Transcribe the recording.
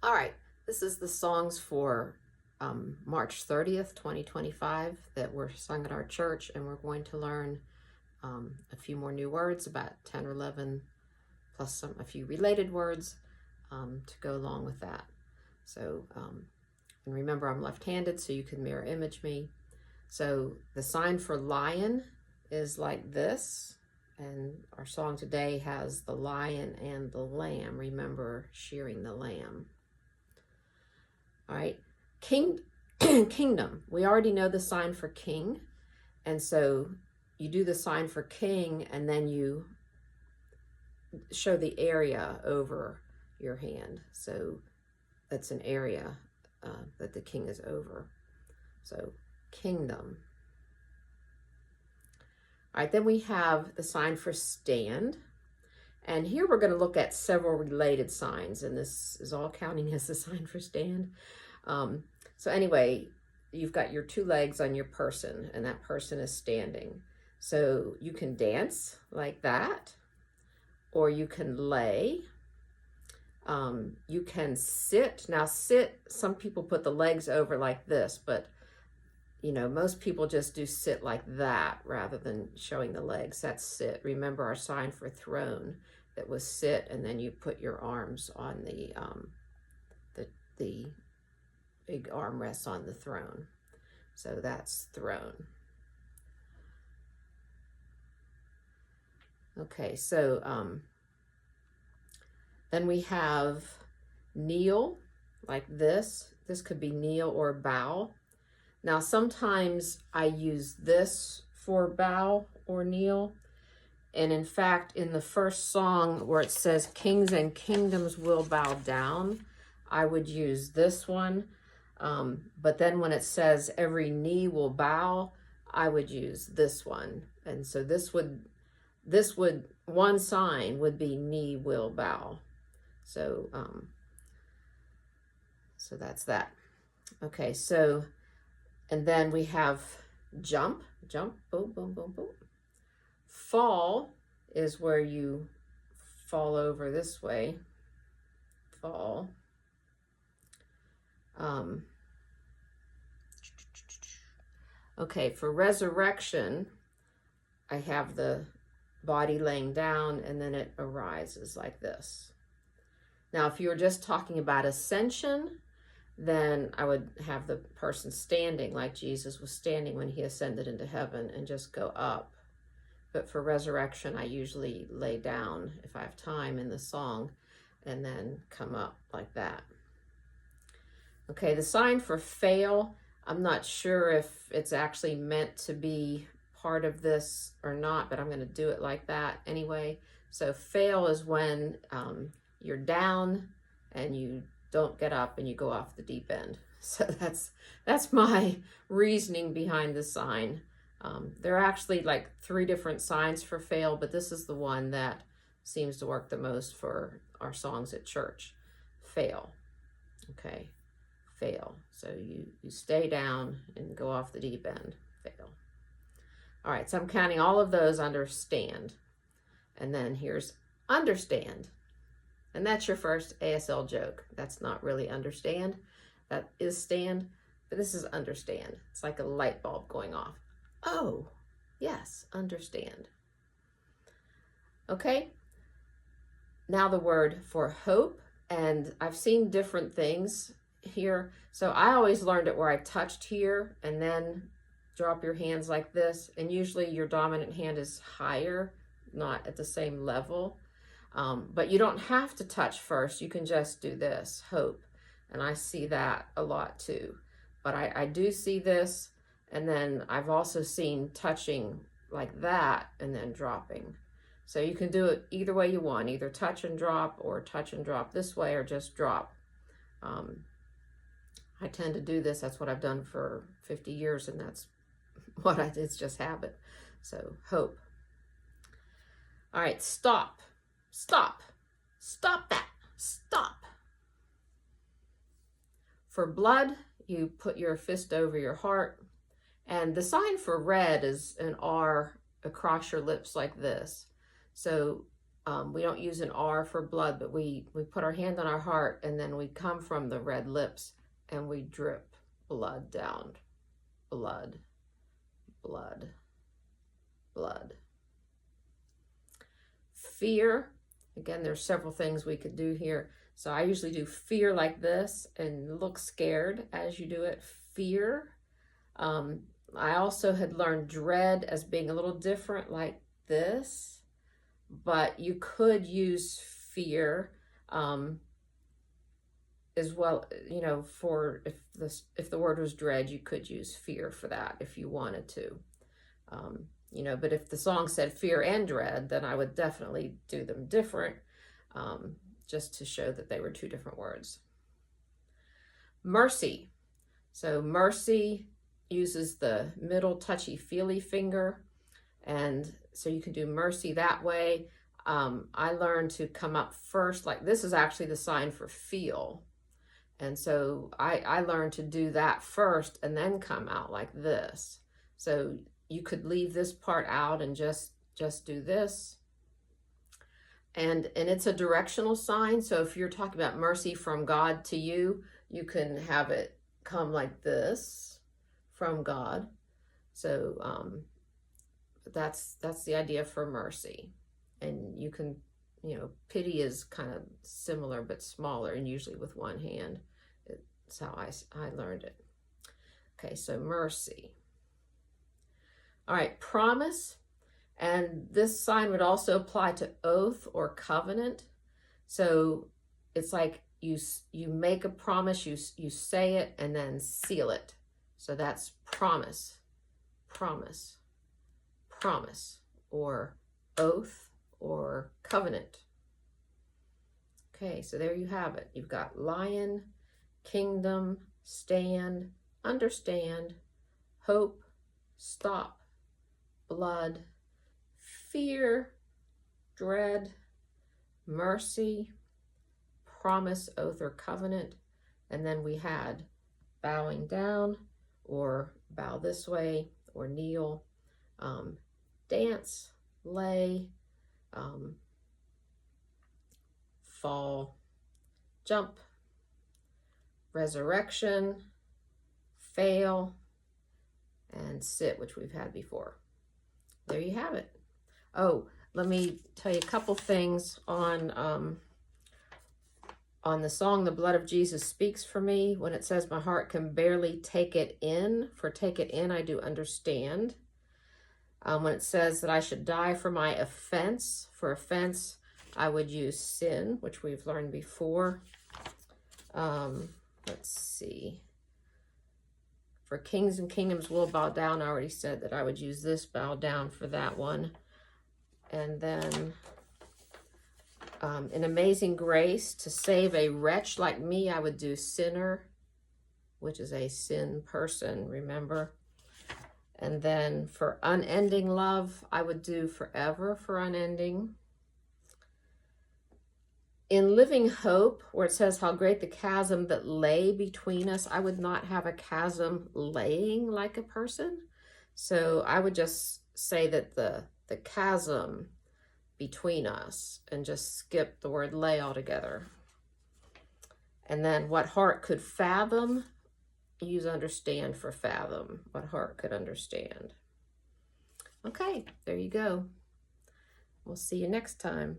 All right, this is the songs for March 30th, 2025 that were sung at our church, and we're going to learn a few more new words, about 10 or 11, plus a few related words to go along with that. So, and remember I'm left-handed, so you can mirror image me. So the sign for lion is like this, and our song today has the lion and the lamb. Remember shearing the lamb. All right, kingdom. We already know the sign for king, and so you do the sign for king, and then you show the area over your hand. So that's an area that the king is over. So kingdom. All right, then we have the sign for stand. And here we're going to look at several related signs, and this is all counting as the sign for stand. So anyway, you've got your two legs on your person, and that person is standing. So you can dance like that, or you can lay. You can sit. Now sit, some people put the legs over like this, but you know, most people just do sit like that rather than showing the legs. That's sit. Remember our sign for throne, that was sit, and then you put your arms on the big armrests on the throne. So that's throne. Okay, so then we have kneel like this. This could be kneel or bow. Now sometimes I use this for bow or kneel. And in fact, in the first song where it says kings and kingdoms will bow down, I would use this one. But then when it says every knee will bow, I would use this one. And so this would, one sign would be knee will bow. So, so that's that. Okay, so, and then we have jump, boom, boom, boom, boom. Fall is where you fall over this way, fall. Okay, for resurrection, I have the body laying down and then it arises like this. Now, if you were just talking about ascension, then I would have the person standing like Jesus was standing when he ascended into heaven and just go up. But for resurrection, I usually lay down if I have time in the song and then come up like that. Okay, the sign for fail, I'm not sure if it's actually meant to be part of this or not, but I'm going to do it like that anyway. So fail is when you're down and you don't get up and you go off the deep end. So that's my reasoning behind the sign. There are actually like 3 different signs for fail, but this is the one that seems to work the most for our songs at church. Fail. Okay, fail. So you stay down and go off the deep end. Fail. All right, so I'm counting all of those under stand. And then here's understand. And that's your first ASL joke. That's not really understand. That is stand, but this is understand. It's like a light bulb going off. Oh, yes, understand. Okay, now the word for hope, and I've seen different things here. So I always learned it where I touched here and then drop your hands like this, and usually your dominant hand is higher, not at the same level. But you don't have to touch first. You can just do this, hope. And I see that a lot too. But I do see this. And then I've also seen touching like that and then dropping. So you can do it either way you want, either touch and drop or touch and drop this way or just drop. I tend to do this. That's what I've done for 50 years, and that's what it's just habit. So hope. All right, stop. Stop. Stop that. Stop. For blood, you put your fist over your heart. And the sign for red is an R across your lips like this. So we don't use an R for blood, but we put our hand on our heart, and then we come from the red lips and we drip blood down. Blood, blood, blood. Fear, again, there's several things we could do here. So I usually do fear like this and look scared as you do it. Fear. I also had learned dread as being a little different like this, but you could use fear as well, you know, for if the word was dread, you could use fear for that if you wanted to. You know, but if the song said fear and dread, then I would definitely do them different, just to show that they were two different words. Mercy. So mercy uses the middle touchy-feely finger, and so you can do mercy that way. I learned to come up first, like this is actually the sign for feel. And so I learned to do that first and then come out like this. So you could leave this part out and just do this. And it's a directional sign. So if you're talking about mercy from God to you, you can have it come like this from God. So that's the idea for mercy. And you can, you know, pity is kind of similar but smaller, and usually with one hand. It's how I learned it. Okay, so mercy. All right, promise. And this sign would also apply to oath or covenant. So it's like you make a promise, you say it, and then seal it. So that's promise, promise, promise, or oath or covenant. Okay, so there you have it. You've got lion, kingdom, stand, understand, hope, stop, blood, fear, dread, mercy, promise, oath, or covenant. And then we had bowing down, or bow this way, or kneel, dance, lay, fall, jump, resurrection, fail, and sit, which we've had before. There you have it. Oh, let me tell you a couple things on the song, The Blood of Jesus Speaks for Me. When it says my heart can barely take it in, for take it in, I do understand. When it says that I should die for my offense, for offense, I would use sin, which we've learned before. Let's see. For kings and kingdoms will bow down, I already said that I would use this, bow down, for that one. And then in Amazing Grace, to save a wretch like me, I would do sinner, which is a sin person, remember? And then for unending love, I would do forever for unending. In Living Hope, where it says how great the chasm that lay between us, I would not have a chasm laying like a person. So I would just say that the chasm between us, and just skip the word lay altogether. And then what heart could fathom, use understand for fathom, what heart could understand. Okay, there you go. We'll see you next time.